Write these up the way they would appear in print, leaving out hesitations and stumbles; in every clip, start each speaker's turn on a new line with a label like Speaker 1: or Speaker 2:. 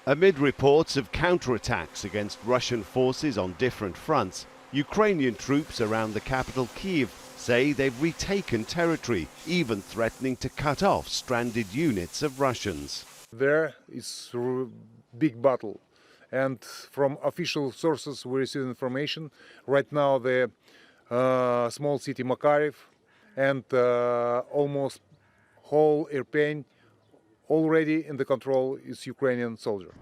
Speaker 1: Amid reports of counterattacks against Russian forces on different fronts, Ukrainian troops around the capital Kyiv say they've retaken territory, even threatening to cut off stranded units of Russians.
Speaker 2: There is a big battle, and from official sources we receive information. Right now the small city Makariv and almost whole Irpin already in the control is Ukrainian soldier.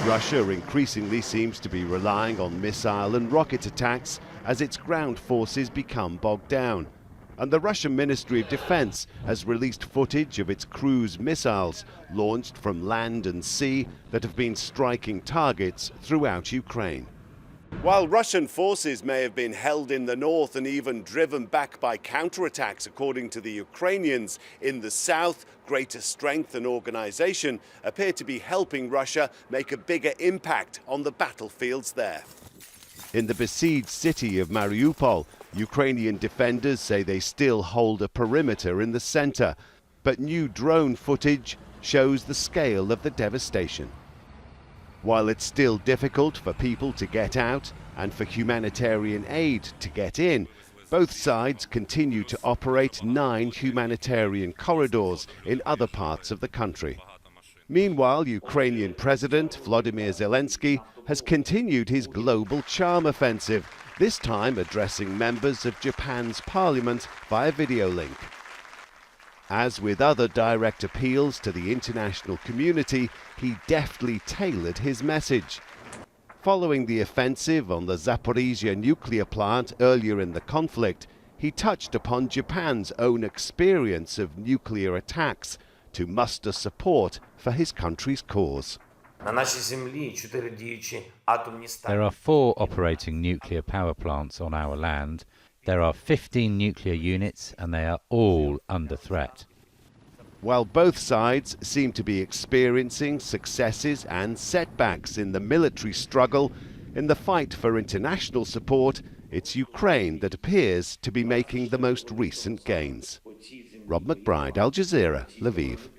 Speaker 1: Russia increasingly seems to be relying on missile and rocket attacks as its ground forces become bogged down. And the Russian Ministry of Defense has released footage of its cruise missiles launched from land and sea that have been striking targets throughout Ukraine. While Russian forces may have been held in the north and even driven back by counterattacks, according to the Ukrainians, in the south, greater strength and organization appear to be helping Russia make a bigger impact on the battlefields there. In the besieged city of Mariupol, Ukrainian defenders say they still hold a perimeter in the center, but new drone footage shows the scale of the devastation. While it's still difficult for people to get out and for humanitarian aid to get in, both sides continue to operate 9 humanitarian corridors in other parts of the country. Meanwhile, Ukrainian President Volodymyr Zelenskyy has continued his global charm offensive, this time addressing members of Japan's parliament via video link. As with other direct appeals to the international community, he deftly tailored his message. Following the offensive on the Zaporizhia nuclear plant earlier in the conflict, he touched upon Japan's own experience of nuclear attacks to muster support for his country's cause.
Speaker 3: There are 4 operating nuclear power plants on our land. There are 15 nuclear units and they are all under threat.
Speaker 1: While both sides seem to be experiencing successes and setbacks in the military struggle, in the fight for international support, it's Ukraine that appears to be making the most recent gains. Rob McBride, Al Jazeera, Lviv.